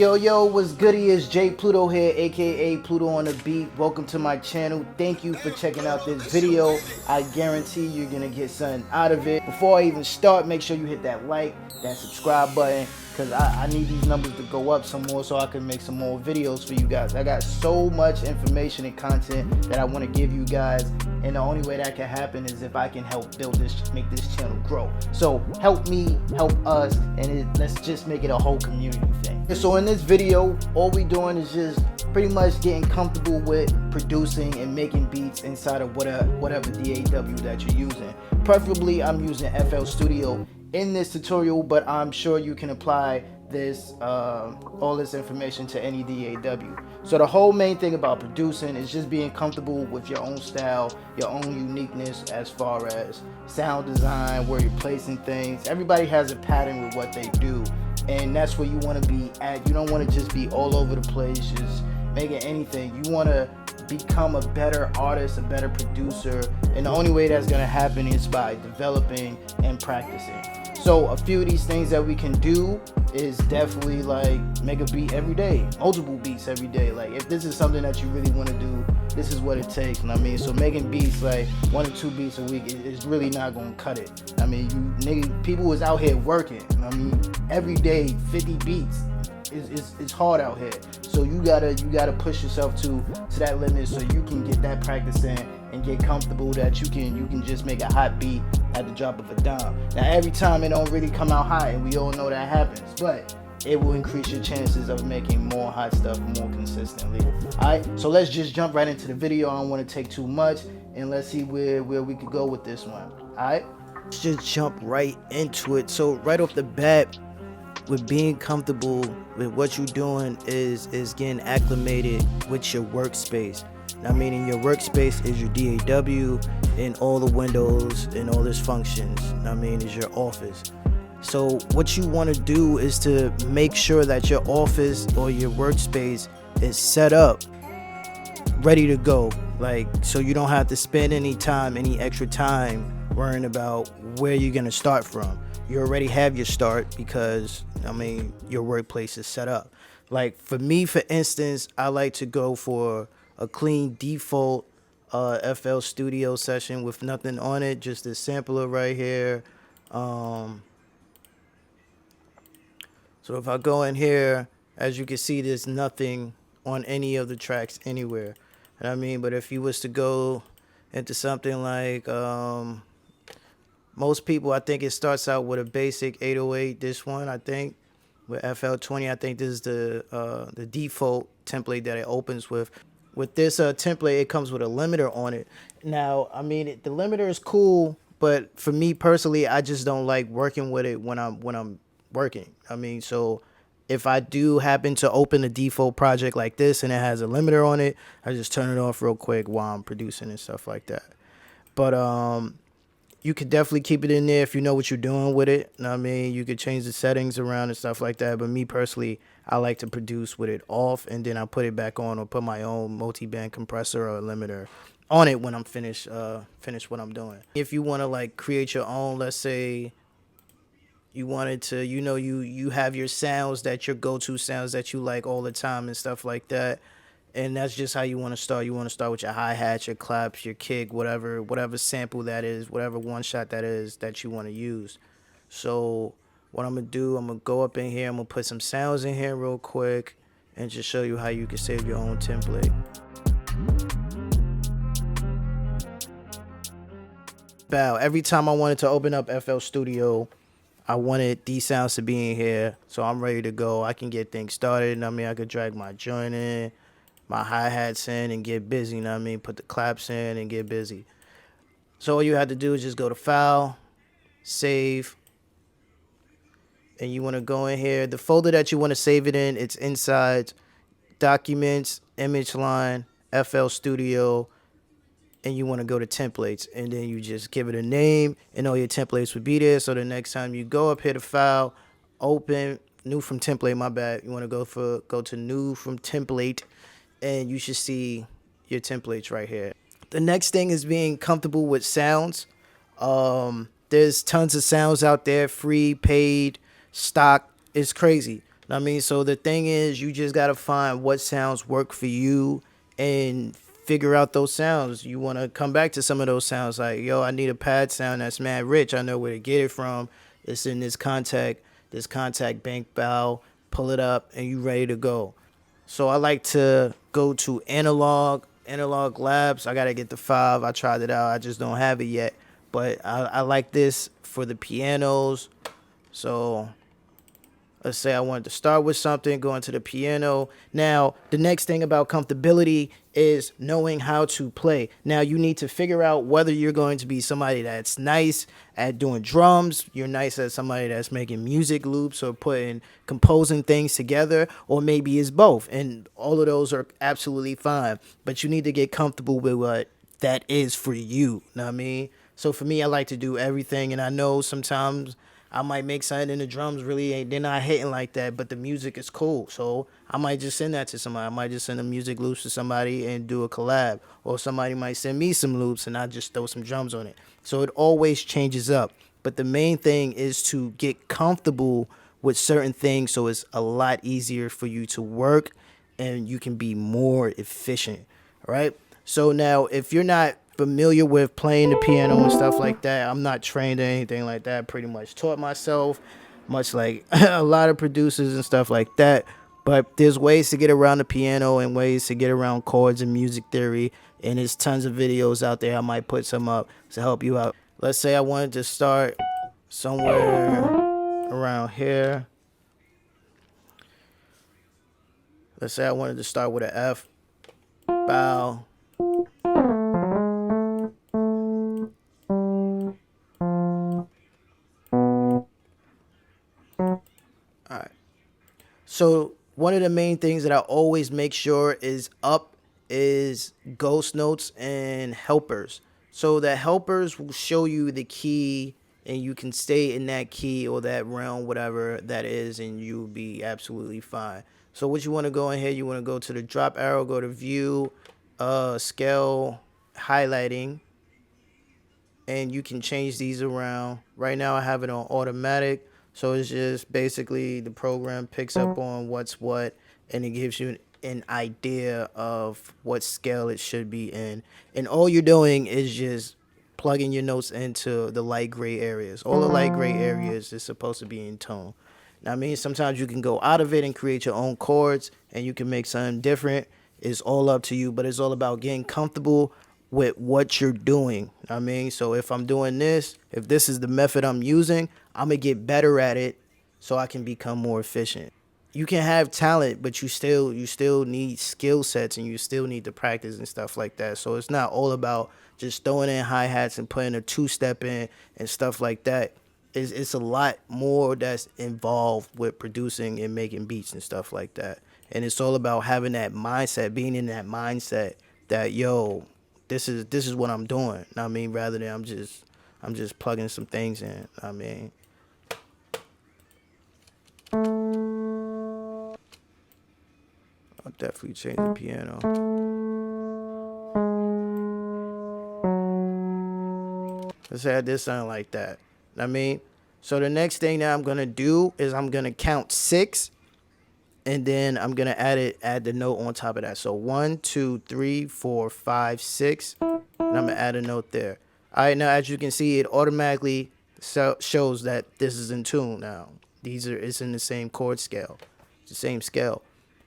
Yo, what's goody? Is Jaypluto here, aka Pluto on the beat. Welcome to my channel. Thank you for checking out this video. I guarantee you're gonna get something out of it. Before I even start, make sure you hit that like, that subscribe button, because I need these numbers to go up some more so I can make some more videos for you guys. I got so much information and content that I want to give you guys, and the only way that can happen is if I can help build this, make this channel grow. So help me, help us, and let's just make it a whole community thing. So in this video, all we doing is just pretty much getting comfortable with producing and making beats inside of whatever DAW that you're using. Preferably, I'm using FL Studio in this tutorial, but I'm sure you can apply this all this information to any DAW. So the whole main thing about producing is just being comfortable with your own style, your own uniqueness as far as sound design, where you're placing things. Everybody has a pattern with what they do, and that's where you want to be at. You don't want to just be all over the place just making anything. You want to become a better artist, a better producer, and the only way that's going to happen is by developing and practicing. So a few of these things that we can do is definitely like make a beat every day, multiple beats every day. Like if this is something that you really want to do, this is what it takes. And I mean, so making beats like 1 or 2 beats a week is really not gonna cut it. I mean, people is out here working. I mean, every day 50 beats. It's hard out here. So you gotta push yourself to that limit so you can get that practice in and get comfortable that you can just make a hot beat at the drop of a dime. Now every time it don't really come out hot, and we all know that happens, but it will increase your chances of making more hot stuff more consistently. Alright, so let's just jump right into the video. I don't want to take too much, and let's see where we could go with this one. Alright, let's just jump right into it. So right off the bat, with being comfortable with what you're doing is getting acclimated with your workspace. I mean, in your workspace is your DAW and all the windows and all its functions. I mean, is your office. So what you want to do is to make sure that your office or your workspace is set up, ready to go. Like, so you don't have to spend any extra time worrying about where you're going to start from. You already have your start because, I mean, your workplace is set up. Like for me, for instance, I like to go for a clean default FL Studio session with nothing on it, just a sampler right here. So if I go in here, as you can see, there's nothing on any of the tracks anywhere. And I mean, but if you was to go into something like most people, I think it starts out with a basic 808. This one, I think, with FL20, I think this is the default template that it opens with. With this template, it comes with a limiter on it. Now, I mean, the limiter is cool, but for me personally, I just don't like working with it when I'm working. I mean, so if I do happen to open a default project like this and it has a limiter on it, I just turn it off real quick while I'm producing and stuff like that. But you could definitely keep it in there if you know what you're doing with it. I mean, you could change the settings around and stuff like that. But me personally, I like to produce with it off, and then I put it back on or put my own multi-band compressor or limiter on it when I'm finished what I'm doing. If you want to like create your own, let's say you wanted to, you have your sounds, that your go-to sounds that you like all the time and stuff like that. And that's just how you want to start. You want to start with your hi-hats, your claps, your kick, whatever sample that is, whatever one shot that is that you want to use. So what I'm going to do, I'm going to go up in here. I'm going to put some sounds in here real quick and just show you how you can save your own template. Every time I wanted to open up FL Studio, I wanted these sounds to be in here. So I'm ready to go. I can get things started. I mean, I could drag my joint in, my hi-hats in, and get busy. You know what I mean? Put the claps in and get busy. So all you have to do is just go to File, Save, and you want to go in here. The folder that you want to save it in, it's inside Documents, Image Line, FL Studio, and you want to go to Templates, and then you just give it a name, and all your templates would be there. So the next time you go up here to File, Open, New from Template, my bad. You want to go to New from Template, and you should see your templates right here. The next thing is being comfortable with sounds. There's tons of sounds out there, free, paid, stock. It's crazy. I mean, so the thing is, you just gotta find what sounds work for you and figure out those sounds. You want to come back to some of those sounds, like, yo, I need a pad sound that's mad rich. I know where to get it from. It's in this contact bank bow. Pull it up, and you ready to go. So I like to go to analog labs. I gotta get the 5. I tried it out. I just don't have it yet, but I like this for the pianos. So let's say I wanted to start with something, go into the piano. Now, the next thing about comfortability is knowing how to play. Now, you need to figure out whether you're going to be somebody that's nice at doing drums, you're nice as somebody that's making music loops or composing things together, or maybe it's both. And all of those are absolutely fine. But you need to get comfortable with what that is for you. Know what I mean? So for me, I like to do everything, and I know sometimes I might make something in the drums really ain't, they're not hitting like that, but the music is cool. So I might just send that to somebody. I might just send the music loops to somebody and do a collab. Or somebody might send me some loops and I just throw some drums on it. So it always changes up. But the main thing is to get comfortable with certain things so it's a lot easier for you to work and you can be more efficient. Right? So now if you're not familiar with playing the piano and stuff like that, I'm not trained or anything like that. I pretty much taught myself, much like a lot of producers and stuff like that. But there's ways to get around the piano and ways to get around chords and music theory. And there's tons of videos out there. I might put some up to help you out. Let's say I wanted to start somewhere around here. Let's say I wanted to start with an F, bow. So one of the main things that I always make sure is up is ghost notes and helpers. So the helpers will show you the key and you can stay in that key or that realm, whatever that is, and you'll be absolutely fine. So what you want to go in here, you want to go to the drop arrow, go to view, scale, highlighting, and you can change these around. Right now I have it on automatic, so it's just basically the program picks up on what's what and it gives you an idea of what scale it should be in. And all you're doing is just plugging your notes into the light gray areas. All the light gray areas is supposed to be in tone. Now, I mean, sometimes you can go out of it and create your own chords and you can make something different. It's all up to you, but it's all about getting comfortable with what you're doing. I mean, so if I'm doing this, if this is the method I'm using, I'm gonna get better at it so I can become more efficient. You can have talent, but you still need skill sets and you still need to practice and stuff like that. So it's not all about just throwing in hi-hats and putting a two-step in and stuff like that. It's a lot more that's involved with producing and making beats and stuff like that. And it's all about having that mindset, being in that mindset that, yo, this is what I'm doing. I mean, rather than I'm just plugging some things in. I mean, I'll definitely change the piano. Let's say I did something like that. I mean, so the next thing that I'm gonna do is I'm gonna count 6, and then I'm gonna add the note on top of that. So 1, 2, 3, 4, 5, 6, and I'm gonna add a note there. All right, now as you can see, it automatically shows that this is in tune now. It's in the same chord scale, it's the same scale.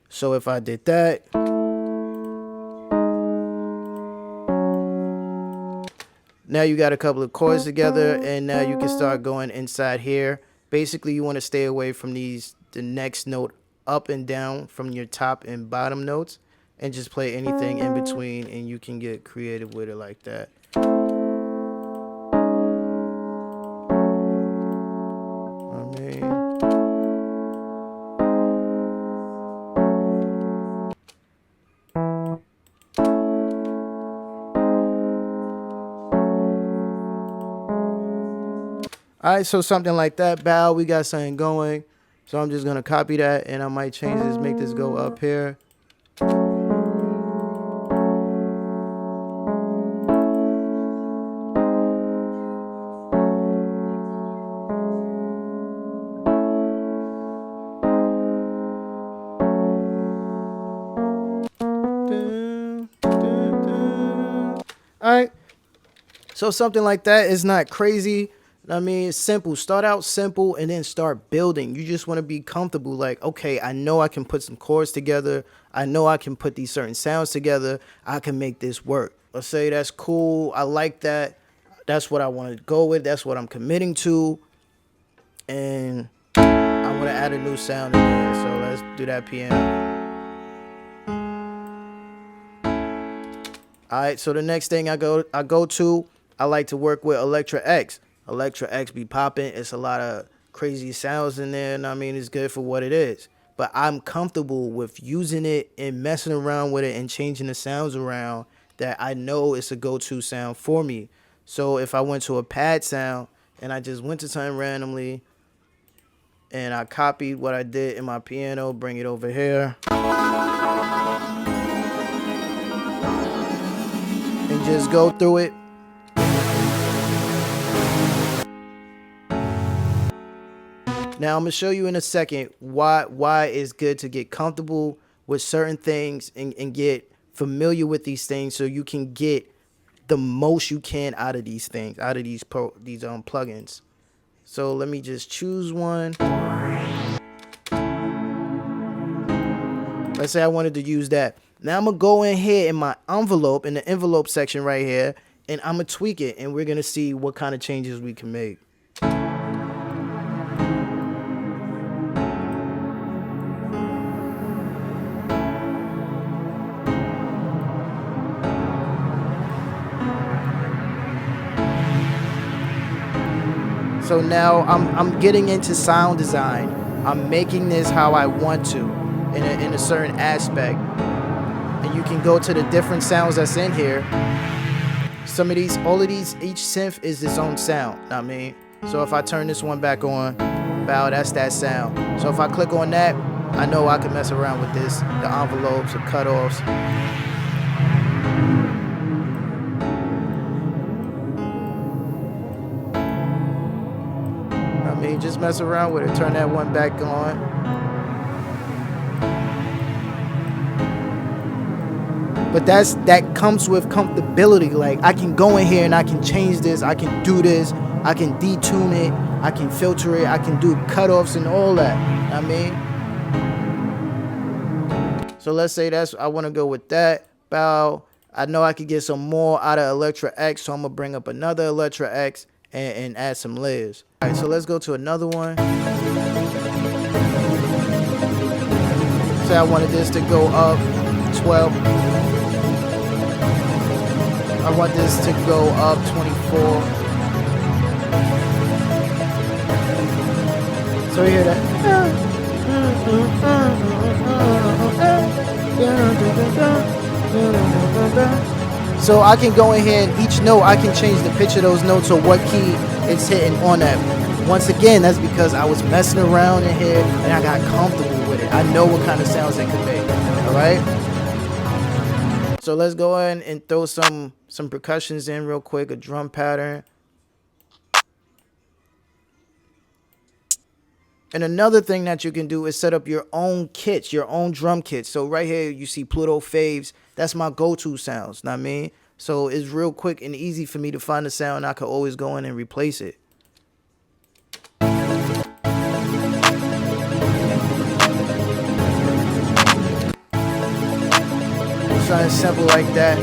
So if I did that, now you got a couple of chords together, and now you can start going inside here. Basically, you want to stay away from the next note up and down from your top and bottom notes, and just play anything in between, and you can get creative with it like that. I mean, all right, so something like that. Bow, we got something going. So I'm just going to copy that, and I might change this, make this go up here. So something like that is not crazy. I mean, it's simple. Start out simple and then start building. You just want to be comfortable. Like, okay, I know I can put some chords together. I know I can put these certain sounds together. I can make this work. Let's say that's cool. I like that. That's what I want to go with. That's what I'm committing to. And I'm going to add a new sound in there. So let's do that piano. All right, so the next thing I go to, I like to work with Electra X. Electra X be popping. It's a lot of crazy sounds in there, and I mean, it's good for what it is. But I'm comfortable with using it and messing around with it and changing the sounds around that I know it's a go-to sound for me. So if I went to a pad sound and I just went to something randomly and I copied what I did in my piano, bring it over here, and just go through it. Now I'm gonna show you in a second why it's good to get comfortable with certain things and get familiar with these things so you can get the most you can out of these things, out of these plugins. So let me just choose one. Let's say I wanted to use that. Now I'm gonna go in here in my envelope, in the envelope section right here, and I'm gonna tweak it, and we're gonna see what kind of changes we can make. So now I'm getting into sound design. I'm making this how I want to in a certain aspect. And you can go to the different sounds that's in here. Some of these, all of these, each synth is its own sound. I mean, so if I turn this one back on, bow, that's that sound. So if I click on that, I know I can mess around with this, the envelopes, the cutoffs. I mean, just mess around with it. Turn that one back on. But that comes with comfortability. Like, I can go in here and I can change this. I can do this. I can detune it. I can filter it. I can do cutoffs and all that. I mean, so let's say I want to go with that. Bow. I know I could get some more out of Electra X, so I'm gonna bring up another Electra X and add some layers. All right, so let's go to another one. Say I wanted this to go up 12. I want this to go up 24. So you hear that? So I can go in here and each note, I can change the pitch of those notes or what key it's hitting on that. Once again, that's because I was messing around in here and I got comfortable with it. I know what kind of sounds it could make. All right. So let's go ahead and throw some percussions in real quick, a drum pattern. And another thing that you can do is set up your own kits, your own drum kits. So right here, you see Pluto Faves. That's my go-to sounds, know what I mean? So it's real quick and easy for me to find a sound. I could always go in and replace it. Something simple like that.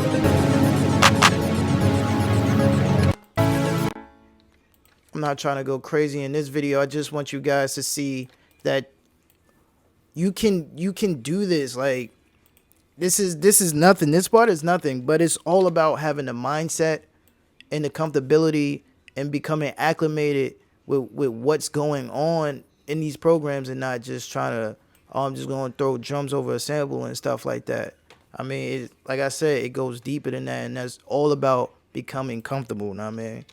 I'm not trying to go crazy in this video. I just want you guys to see that you can do this. Like, this is nothing. This part is nothing, but it's all about having the mindset and the comfortability and becoming acclimated with what's going on in these programs and not just trying to, oh, I'm just going to throw drums over a sample and stuff like that. I mean, like I said, it goes deeper than that, and that's all about becoming comfortable, you know what I mean?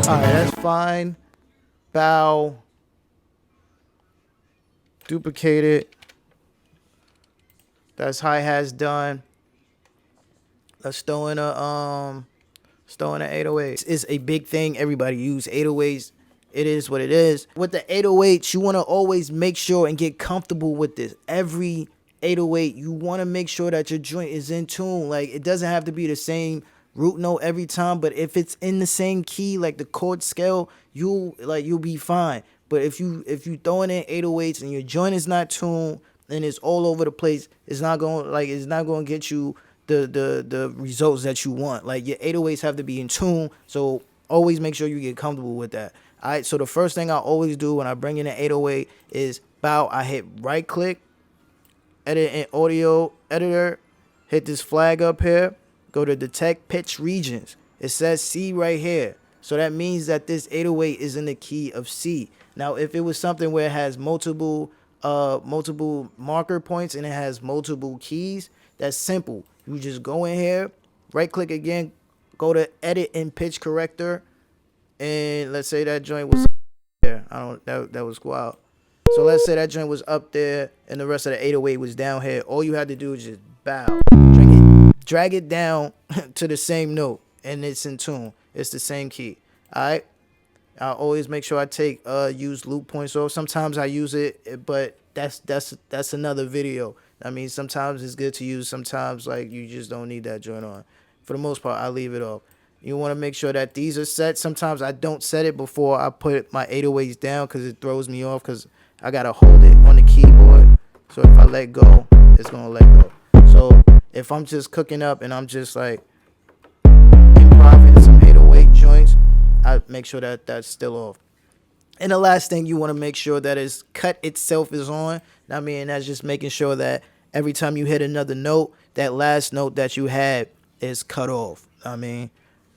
Alright, that's fine. Bow. Duplicate it. That's hi-hats done. Let's throw in a 808. This is a big thing. Everybody use 808s. It is what it is. With the 808s, you want to always make sure and get comfortable with this. Every 808, you want to make sure that your joint is in tune. Like, it doesn't have to be the same root note every time, but if it's in the same key, like the chord scale, you'll be fine. But if you throwing in 808s and your joint is not tuned and it's all over the place, it's not going to get you the results that you want. Like, your 808s have to be in tune, so always make sure you get comfortable with that. All right, so the first thing I always do when I bring in an 808 is bow. I hit right click, edit in audio editor, hit this flag up here, go to detect pitch regions. It says C right here, so that means that this 808 is in the key of C. Now, if it was something where it has multiple marker points and it has multiple keys, that's simple. You just go in here, right click again, go to edit in pitch corrector, and let's say that joint was there. That was wild. So let's say that joint was up there and the rest of the 808 was down here. All you had to do is just bow, drag it down to the same note, and it's in tune. It's the same key. All right. I always make sure I take use loop points off. Sometimes I use it, but that's another video. I mean, sometimes it's good to use. Sometimes like you just don't need that joint on. For the most part, I leave it off. You want to make sure that these are set. Sometimes I don't set it before I put my 808s down because it throws me off because I got to hold it on the keyboard. So if I let go, it's going to let go. So if I'm just cooking up and I'm just like improvising some 808 joints, I make sure that that's still off. And the last thing you want to make sure that is cut itself is on. I mean, that's just making sure that every time you hit another note, that last note that you had is cut off. I mean,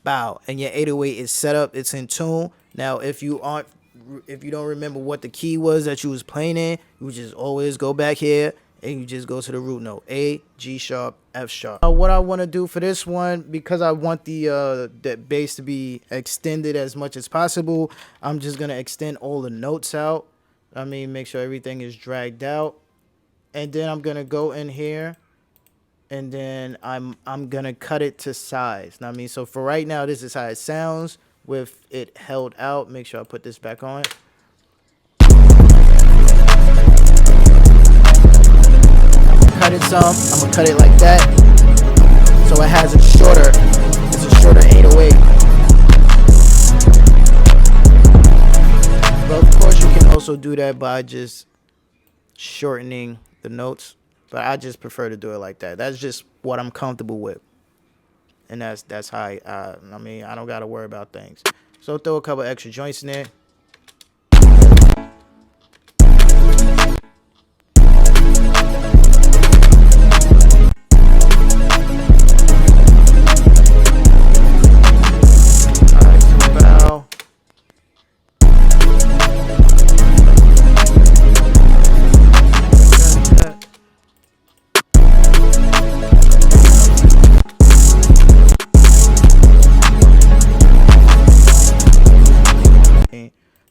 bow. And your 808 is set up. It's in tune. Now, if you don't remember what the key was that you was playing in, you just always go back here and you just go to the root note. A, G sharp, F sharp. What I want to do for this one, because I want the bass to be extended as much as possible, I'm just going to extend all the notes out. I mean, make sure everything is dragged out. And then I'm going to go in here and then I'm going to cut it to size. I mean, so for right now, this is how it sounds with it held out. Make sure I put this back on. Cut it some. I'm gonna cut it like that, so it has it's a shorter 808. But of course, you can also do that by just shortening the notes. But I just prefer to do it like that. That's just what I'm comfortable with, and that's how I mean, I don't gotta worry about things. So throw a couple extra joints in there.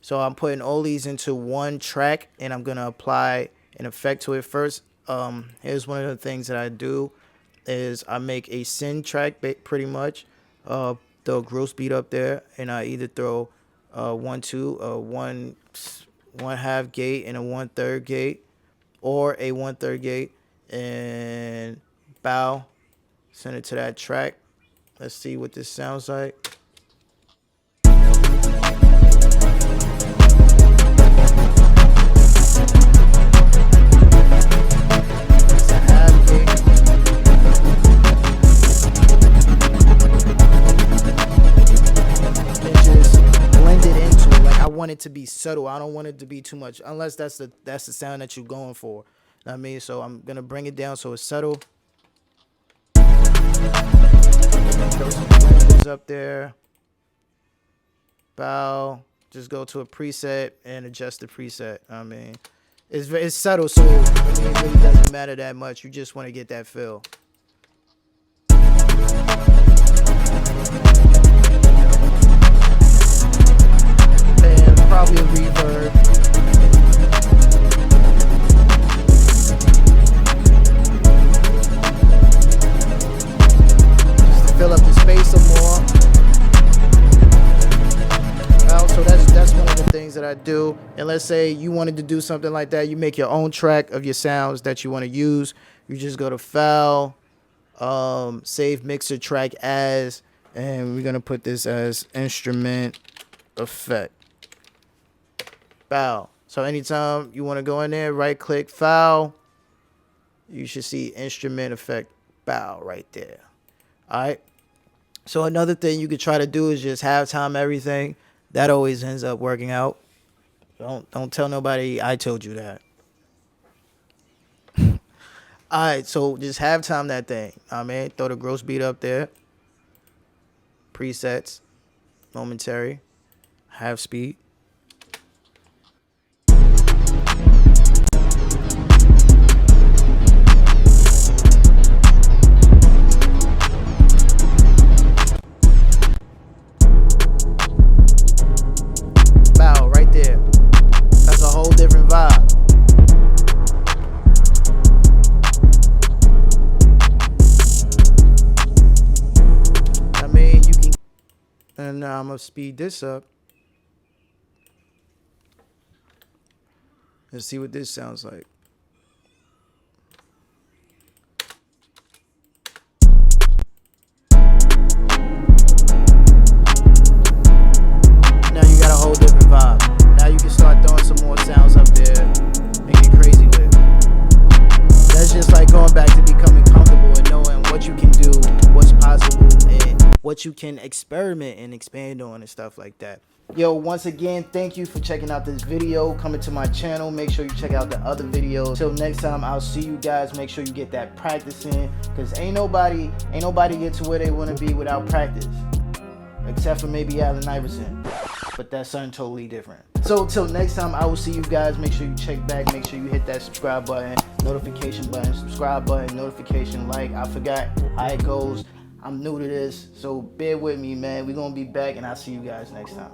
So I'm putting all these into one track and I'm going to apply an effect to it first. Here's one of the things that I do is I make a syn track pretty much. Throw a gross beat up there and I either throw 1 half gate and a 1/3 gate or a 1/3 gate and bow. Send it to that track. Let's see what this sounds like. It to be subtle. I don't want it to be too much unless that's the sound that you're going for. I mean, so I'm gonna bring it down so it's subtle. Throw some blenders up there. Bow. Just go to a preset and adjust the preset. I mean, it's subtle, so I mean, it really doesn't matter that much. You just want to get that feel. probably a reverb. Just to fill up the space some more. Well, so that's one of the things that I do. And let's say you wanted to do something like that. You make your own track of your sounds that you want to use. You just go to File, save mixer track as, and we're gonna put this as instrument effect. File. So anytime you want to go in there, right click File, you should see instrument effect File right there. All right. So another thing you could try to do is just halftime everything. That always ends up working out. Don't tell nobody I told you that. All right, so just halftime that thing. I mean, throw the gross beat up there. Presets, momentary, half speed. Bow right there. That's a whole different vibe. And now I'm going to speed this up. Let's see what this sounds like. Now you got a whole different vibe. Now you can start throwing some more sounds up there and get crazy with it. That's just like going back to becoming comfortable and knowing what you can do, what's possible, and what you can experiment and expand on and stuff like that. Yo, once again, thank you for checking out this video, coming to my channel. Make sure you check out the other videos. Till next time, I'll see you guys. Make sure you get that practice in, because ain't nobody get to where they want to be without practice, except for maybe Allen Iverson, but that's something totally different. So till next time, I will see you guys. Make sure you check back. Make sure you hit that subscribe button, notification button, subscribe button, notification, like. I forgot how it goes. I'm new to this, so bear with me, man. We're gonna be back, and I'll see you guys next time.